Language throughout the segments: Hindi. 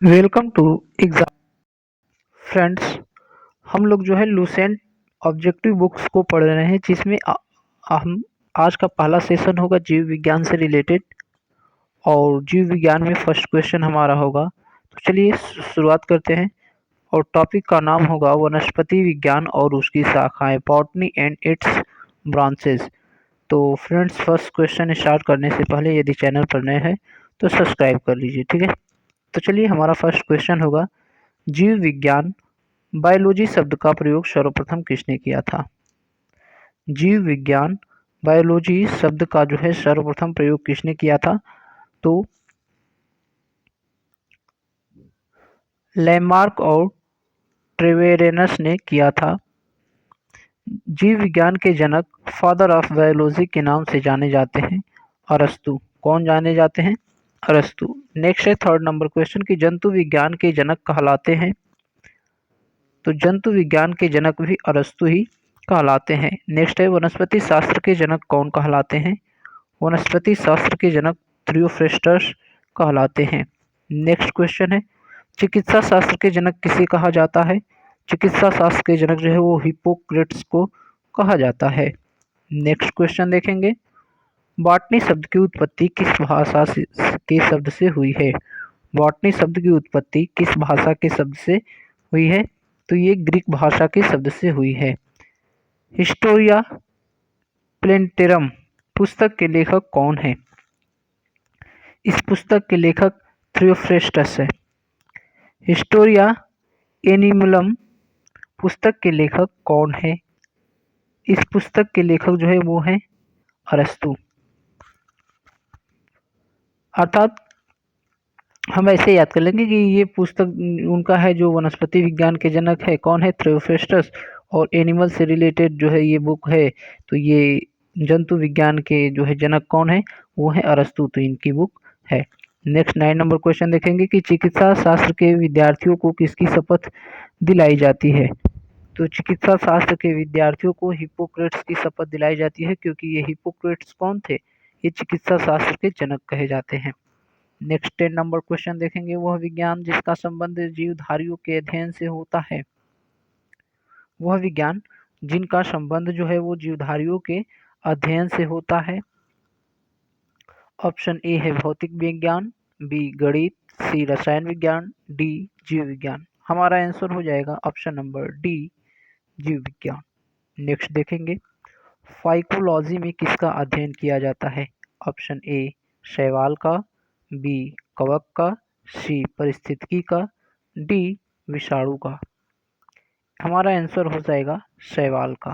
Welcome to exam friends. हम लोग जो है लूसेंट ऑब्जेक्टिव बुक्स को पढ़ रहे हैं, जिसमें हम आज का पहला सेशन होगा जीव विज्ञान से रिलेटेड। और जीव विज्ञान में फर्स्ट क्वेश्चन हमारा होगा। तो चलिए शुरुआत करते हैं। और टॉपिक का नाम होगा वनस्पति विज्ञान और उसकी शाखाएं, बॉटनी एंड इट्स ब्रांचेस। तो फ्रेंड्स, फर्स्ट क्वेश्चन स्टार्ट करने से पहले यदि चैनल पर नए हैं तो सब्सक्राइब कर लीजिए, ठीक है। तो चलिए, हमारा फर्स्ट क्वेश्चन होगा, जीव विज्ञान बायोलॉजी शब्द का प्रयोग सर्वप्रथम किसने किया था? जीव विज्ञान बायोलॉजी शब्द का जो है सर्वप्रथम प्रयोग किसने किया था? तो लैमार्क और ट्रेवेरेनस ने किया था। जीव विज्ञान के जनक, फादर ऑफ बायोलॉजी के नाम से जाने जाते हैं अरस्तु। कौन जाने जाते हैं? अरस्तु। नेक्स्ट है थर्ड नंबर क्वेश्चन की जंतु विज्ञान के जनक कहलाते हैं। तो जंतु विज्ञान के जनक भी अरस्तु ही कहलाते हैं। नेक्स्ट है वनस्पति शास्त्र के जनक कौन कहलाते हैं? वनस्पति शास्त्र के जनक थियोफ्रेस्टस कहलाते हैं। नेक्स्ट क्वेश्चन है, चिकित्सा शास्त्र के जनक किसे कहा जाता है? चिकित्सा शास्त्र के जनक जो है वो हिप्पोक्रेट्स को कहा जाता है। नेक्स्ट क्वेश्चन देखेंगे, बॉटनी शब्द की उत्पत्ति किस भाषा के शब्द से हुई है? बॉटनी शब्द की उत्पत्ति किस भाषा के शब्द से हुई है? तो ये ग्रीक भाषा के शब्द से हुई है। हिस्टोरिया प्लेंटेरम पुस्तक के लेखक कौन है? इस पुस्तक के लेखक थियोफ्रेस्टस है। हिस्टोरिया एनिमलम पुस्तक के लेखक कौन है? इस पुस्तक के लेखक जो है वो है अरस्तु। अर्थात हम ऐसे याद कर लेंगे कि ये पुस्तक उनका है जो वनस्पति विज्ञान के जनक है, कौन है? थियोफ्रेस्टस। और एनिमल से रिलेटेड जो है ये बुक है, तो ये जंतु विज्ञान के जो है जनक कौन है? वो है अरस्तु। तो इनकी बुक है। नेक्स्ट 9 नंबर क्वेश्चन देखेंगे कि चिकित्सा शास्त्र के विद्यार्थियों को किसकी शपथ दिलाई जाती है? तो चिकित्सा शास्त्र के विद्यार्थियों को हिप्पोक्रेट्स की शपथ दिलाई जाती है, क्योंकि ये हिप्पोक्रेट्स कौन थे? ये चिकित्सा शास्त्र के जनक कहे जाते हैं। नेक्स्ट 10 नंबर क्वेश्चन देखेंगे, वह विज्ञान जिसका संबंध जीवधारियों के अध्ययन से होता है। वह विज्ञान जिनका संबंध जो है वो जीवधारियों के अध्ययन से होता है। ऑप्शन ए है भौतिक विज्ञान, बी गणित, सी रसायन विज्ञान, डी जीव विज्ञान। हमारा आंसर हो जाएगा ऑप्शन नंबर डी, जीव विज्ञान। नेक्स्ट देखेंगे, फाइकोलॉजी में किसका अध्ययन किया जाता है? ऑप्शन ए शैवाल का, बी कवक का, सी परिस्थितिकी का, डी विषाणु का। हमारा आंसर हो जाएगा शैवाल का।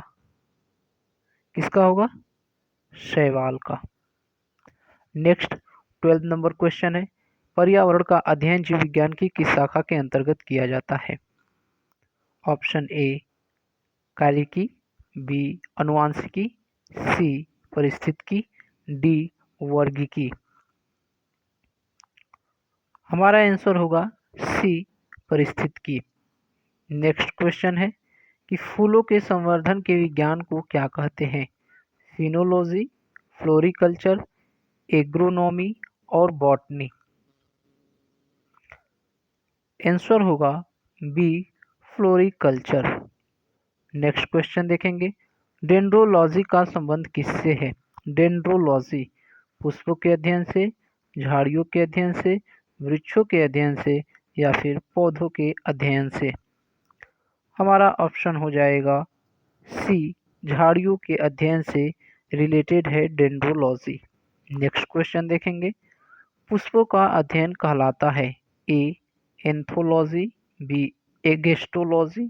किसका होगा? शैवाल का। नेक्स्ट 12 नंबर क्वेश्चन है, पर्यावरण का अध्ययन जीव विज्ञान की किस शाखा के अंतर्गत किया जाता है? ऑप्शन ए कार्यिकी, बी अनुवांशिकी, सी परिस्थितिकी, डी वर्गीकी। हमारा आंसर होगा सी परिस्थितिकी। नेक्स्ट क्वेश्चन है कि फूलों के संवर्धन के विज्ञान को क्या कहते हैं? फिनोलॉजी, फ्लोरिकल्चर, एग्रोनॉमी और बॉटनी। आंसर होगा बी फ्लोरिकल्चर। नेक्स्ट क्वेश्चन देखेंगे, डेंड्रोलॉजी का संबंध किससे है? डेंड्रोलॉजी पुष्पों के अध्ययन से, झाड़ियों के अध्ययन से, वृक्षों के अध्ययन से, या फिर पौधों के अध्ययन से। हमारा ऑप्शन हो जाएगा सी, झाड़ियों के अध्ययन से रिलेटेड है डेंड्रोलॉजी। नेक्स्ट क्वेश्चन देखेंगे, पुष्पों का अध्ययन कहलाता है ए एंथोलॉजी, बी एगेस्टोलॉजी,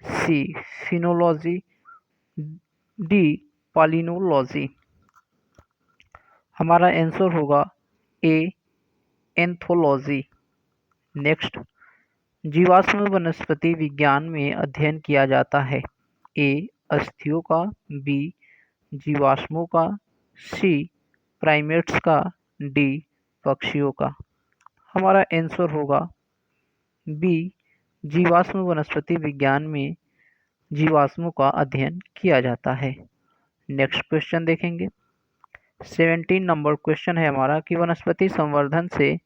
सी फिनोलॉजी, डी पालिनोलॉजी। हमारा आंसर होगा ए एंथोलॉजी। नेक्स्ट, जीवाश्म वनस्पति विज्ञान में अध्ययन किया जाता है ए अस्थियों का, बी जीवाश्मों का, सी प्राइमेट्स का, डी पक्षियों का। हमारा आंसर होगा बी, जीवाश्म वनस्पति विज्ञान में जीवाश्मों का अध्ययन किया जाता है। नेक्स्ट क्वेश्चन देखेंगे, 17 नंबर क्वेश्चन है हमारा कि वनस्पति संवर्धन से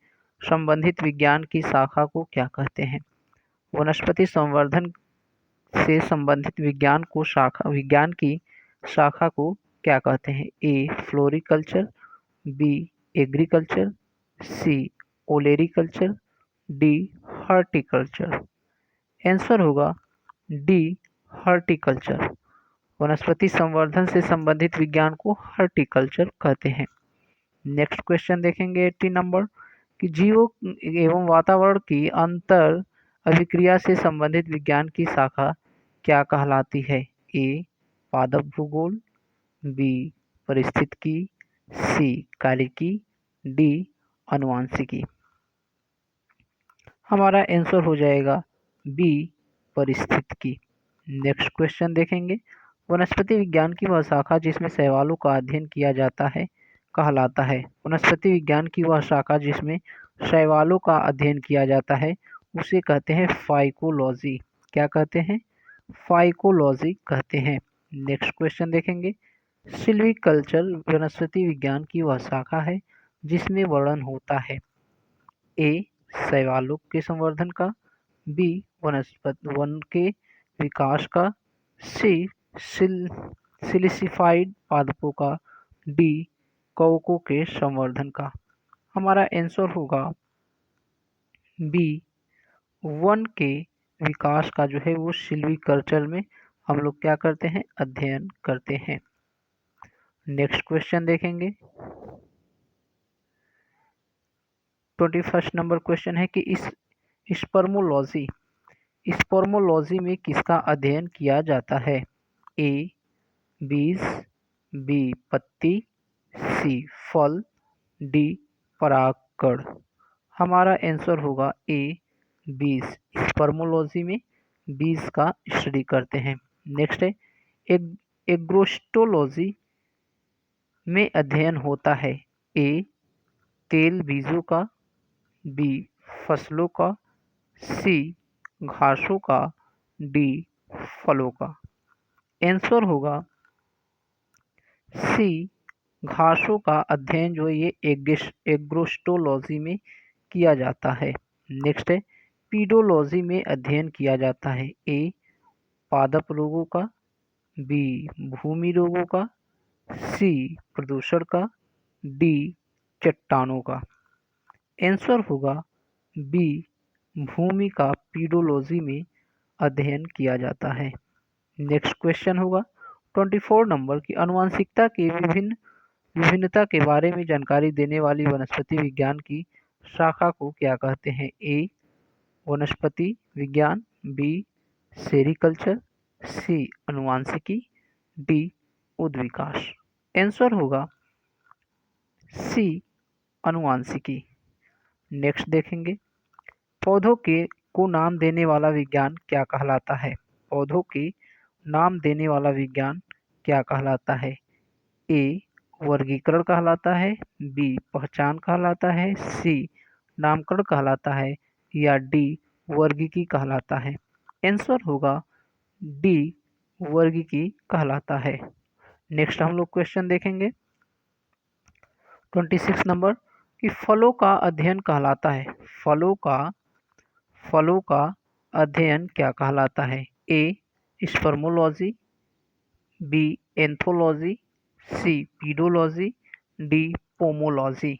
संबंधित विज्ञान की शाखा को क्या कहते हैं? वनस्पति संवर्धन से संबंधित विज्ञान की शाखा को क्या कहते हैं? ए फ्लोरिकल्चर, बी एग्रीकल्चर, सी ओलेरिकल्चर, डी हॉर्टिकल्चर। आंसर होगा डी हॉर्टिकल्चर। वनस्पति संवर्धन से संबंधित विज्ञान को हॉर्टिकल्चर कहते हैं। नेक्स्ट क्वेश्चन देखेंगे 80 नंबर कि जीवों एवं वातावरण की अंतर अभिक्रिया से संबंधित विज्ञान की शाखा क्या कहलाती है? ए पादप भूगोल, बी परिस्थितिकी, सी कार्यिकी, डी अनुवांशिकी। हमारा आंसर हो जाएगा बी परिस्थितिकी। नेक्स्ट क्वेश्चन देखेंगे वनस्पति विज्ञान की वह शाखा जिसमें शैवालों का अध्ययन किया जाता है कहलाता है। वनस्पति विज्ञान की वह शाखा जिसमें शैवालों का अध्ययन किया जाता है उसे कहते हैं फाइकोलॉजी। क्या कहते हैं? फाइकोलॉजी कहते हैं। नेक्स्ट क्वेश्चन देखेंगे सिल्वीकल्चर वनस्पति विज्ञान की वह शाखा है जिसमें वर्णन होता है ए शैवालों के संवर्धन का, बी वन के विकास का, सी सिलिसिफाइड पादपों का, डी कवकों के संवर्धन का। हमारा आंसर होगा बी वन के विकास का जो है वो सिल्वीकल्चर में हम लोग क्या करते हैं? अध्ययन करते हैं। नेक्स्ट क्वेश्चन देखेंगे 21 नंबर क्वेश्चन है कि इस स्पर्मोलॉजी में किसका अध्ययन किया जाता है? ए बीज, बी पत्ती, सी फल, डी परागकण। हमारा आंसर होगा ए बीज। स्पर्मोलॉजी में बीज का स्टडी करते हैं। नेक्स्ट है एग्रोस्टोलॉजी में अध्ययन होता है ए तेल बीजों का, बी फसलों का, सी घासों का, डी फलों का। आंसर होगा सी घासों का अध्ययन जो ये एग्रोस्टोलॉजी में किया जाता है। नेक्स्ट है पीडोलॉजी में अध्ययन किया जाता है ए पादप रोगों का, बी भूमि रोगों का, सी प्रदूषण का, डी चट्टानों का। आंसर होगा बी भूमि का पीडोलॉजी में अध्ययन किया जाता है। नेक्स्ट क्वेश्चन होगा 24 नंबर की आनुवंशिकता की विभिन्नता के बारे में जानकारी देने वाली वनस्पति विज्ञान की शाखा को क्या कहते हैं? ए वनस्पति विज्ञान, बी सेरिकल्चर, सी अनुवांशिकी, डी उद्विकास। आंसर होगा सी अनुवांशिकी। नेक्स्ट देखेंगे पौधों के को नाम देने वाला विज्ञान क्या कहलाता है? पौधों के नाम देने वाला विज्ञान क्या कहलाता है? ए वर्गीकरण कहलाता है, बी पहचान कहलाता है, सी नामकरण कहलाता है या डी वर्गीकी कहलाता है। आंसर होगा डी वर्गीकी कहलाता है। नेक्स्ट हम लोग क्वेश्चन देखेंगे 26 नंबर कि फलों का अध्ययन कहलाता है। फलों का अध्ययन क्या कहलाता है? ए स्पर्मोलॉजी, बी एंथोलॉजी, सी पीडोलॉजी, डी पोमोलॉजी।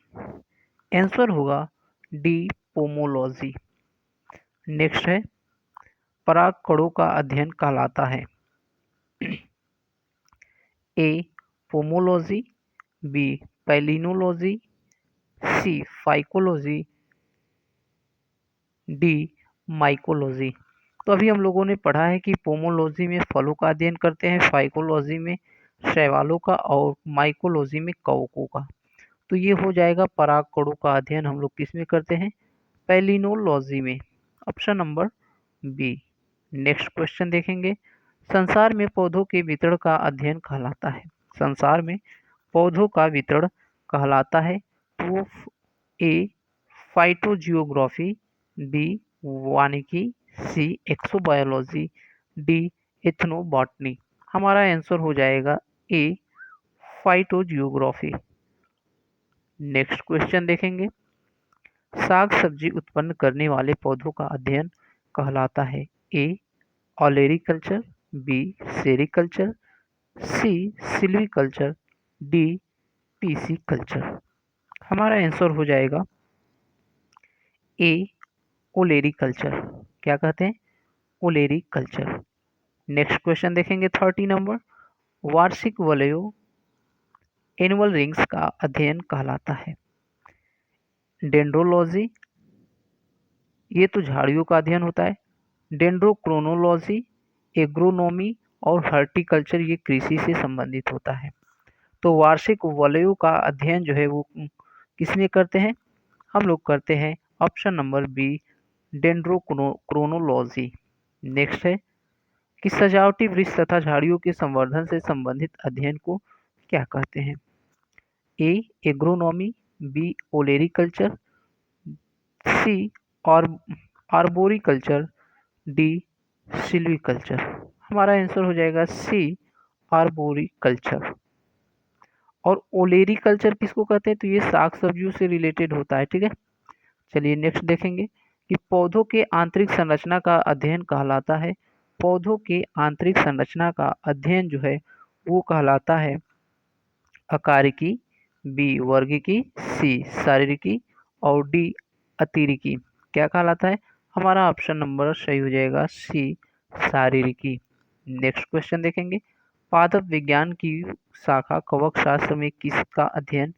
आंसर होगा डी पोमोलॉजी। नेक्स्ट है परागकणों का अध्ययन कहलाता है ए पोमोलॉजी, बी पैलिनोलॉजी, सी फाइकोलॉजी, डी माइकोलॉजी। तो अभी हम लोगों ने पढ़ा है कि पोमोलॉजी में फलों का अध्ययन करते हैं, फाइकोलॉजी में शैवालों का और माइकोलॉजी में कवकों का। तो ये हो जाएगा परागकणों का अध्ययन हम लोग किस में करते हैं? पैलिनोलॉजी में। Option number B. Next question देखेंगे संसार में पौधों के वितरण का अध्ययन कहलाता है। संसार में पौधों का वितरण कहलाता है तो ए फाइटोजियोग्राफी, बी वानिकी, सी एक्सोबायोलॉजी, डी एथनोबॉटनी। हमारा आंसर हो जाएगा ए फाइटोजियोग्राफी। नेक्स्ट क्वेश्चन देखेंगे साग सब्जी उत्पन्न करने वाले पौधों का अध्ययन कहलाता है? ए ऑलेरिकल्चर, बी सेरिकल्चर, सी सिल्वीकल्चर, डी पीसी कल्चर। हमारा आंसर हो जाएगा ए ओलेरिकल्चर। क्या कहते हैं? ओलेरिकल्चर। नेक्स्ट क्वेश्चन देखेंगे 30 नंबर। वार्षिक वलयों एनुअल रिंग्स का अध्ययन कहलाता है? डेंड्रोलॉजी, ये तो झाड़ियों का अध्ययन होता है। डेंड्रोक्रोनोलॉजी, एग्रोनॉमी और हॉर्टिकल्चर ये कृषि से संबंधित होता है। तो वार्षिक वलयों का अध्ययन जो है वो किसमें करते हैं? हम लोग करते हैं option number B dendrochronology. Next है कि सजावटी वृक्ष तथा झाड़ियों के संवर्धन से संबंधित अध्ययन को क्या कहते हैं? ए एग्रोनॉमी, बी ओलेरिकल्चर, सी और आर्बोरिकल्चर, डी सिल्वीकल्चर। हमारा आंसर हो जाएगा सी आर्बोरिकल्चर। और ओलेरिकल्चर किसको कहते हैं? तो ये साग सब्जियों से रिलेटेड होता है। ठीक है, चलिए नेक्स्ट देखेंगे कि पौधों के आंतरिक संरचना का अध्ययन कहलाता है? पौधों के आंतरिक संरचना का अध्ययन जो है वो कहलाता है अकारिकी, बी वर्गिकी, सी शारीरिकी और डी अतिरिकी। क्या कहलाता है? हमारा ऑप्शन नंबर सही हो जाएगा सी शारीरिकी। नेक्स्ट क्वेश्चन देखेंगे। पादप विज्ञान की शाखा कवक शास्त्र में किसका अध्ययन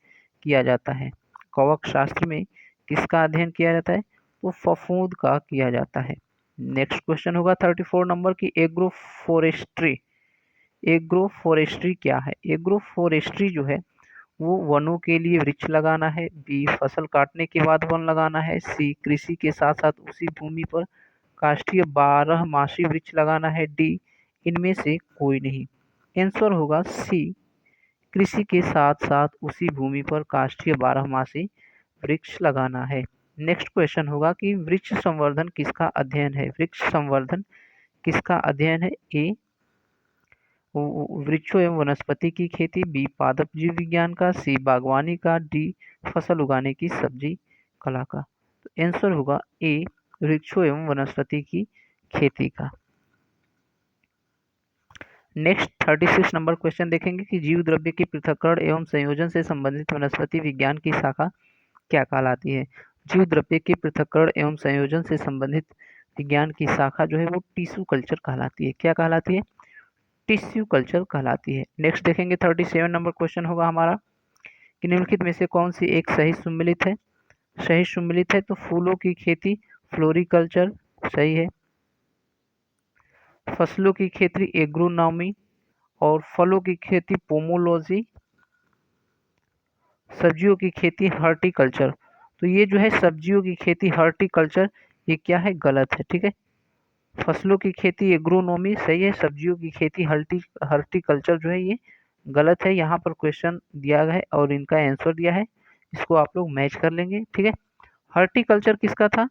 किया जाता है? कवक शास्त्र में किसका अध्ययन किया जाता है? तो फफूंद का किया जाता है। नेक्स्ट क्वेश्चन होगा 34 नंबर की एग्रोफोरेस्ट्री। एग्रोफोरेस्ट्री क्या है? एग्रोफोरेस्ट्री जो है वो वनों के लिए वृक्ष लगाना है, बी फसल काटने के बाद वन लगाना है, सी कृषि के साथ साथ उसी भूमि पर काष्ठीय 12 मासी वृक्ष लगाना है, डी इनमें से कोई नहीं। आंसर होगा सी कृषि के साथ साथ उसी भूमि पर काष्ठीय 12 मासी वृक्ष लगाना है। नेक्स्ट क्वेश्चन होगा कि वृक्ष संवर्धन किसका अध्ययन है? वृक्ष संवर्धन किसका अध्ययन है? ए वृक्षों एवं वनस्पति की खेती, बी पादप जीव विज्ञान का, सी बागवानी का, डी फसल उगाने की सब्जी कला का। तो आंसर होगा ए वृक्षों एवं वनस्पति की खेती का। नेक्स्ट 36 नंबर क्वेश्चन देखेंगे कि जीव द्रव्य के पृथक्करण एवं संयोजन से संबंधित वनस्पति विज्ञान की शाखा क्या कहलाती है? जीव द्रव्य के पृथक्करण एवं संयोजन से संबंधित विज्ञान की शाखा जो है वो टिश्यू कल्चर कहलाती है। क्या कहलाती है? टिश्यू कल्चर कहलाती है। नेक्स्ट देखेंगे 37 नंबर क्वेश्चन होगा हमारा कि निम्नलिखित में से कौन सी एक सही सम्मिलित है? सही सम्मिलित है तो फूलों की खेती फ्लोरिकल्चर सही है, फसलों की खेती एग्रोनॉमी और फलों की खेती पोमोलॉजी, सब्जियों की खेती हॉर्टिकल्चर। तो ये जो है सब्जियों की खेती हॉर्टिकल्चर ये क्या है? गलत है। ठीक है, फसलों की खेती एग्रोनॉमी सही है, सब्जियों की खेती हॉर्टिकल्चर जो है ये गलत है। यहाँ पर क्वेश्चन दिया गया है और इनका आंसर दिया है, इसको आप लोग मैच कर लेंगे। ठीक है, हॉर्टिकल्चर किसका था?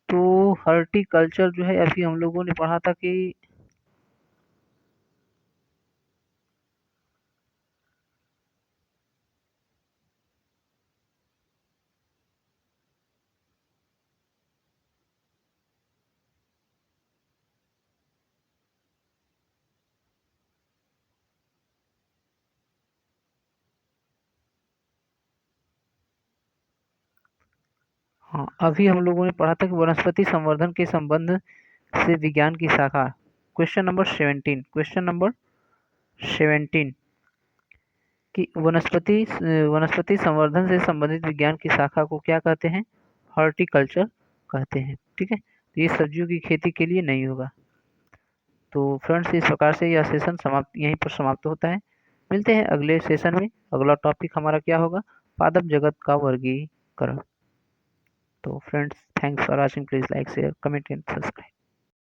तो हॉर्टिकल्चर जो है अभी हम लोगों ने पढ़ा था कि हाँ, अभी हम लोगों ने पढ़ा था कि वनस्पति संवर्धन के संबंध से विज्ञान की शाखा। क्वेश्चन नंबर 17, क्वेश्चन नंबर 17 कि वनस्पति संवर्धन से संबंधित विज्ञान की शाखा को क्या कहते हैं? हॉर्टिकल्चर कहते हैं। ठीक है, तो ये सब्जियों की खेती के लिए नहीं होगा। तो फ्रेंड्स इस प्रकार से यह सेशन यहीं पर समाप्त होता है। मिलते हैं अगले सेशन में। अगला टॉपिक हमारा क्या होगा? पादप जगत का वर्गीकरण। तो friends thanks for watching, please like share comment and subscribe.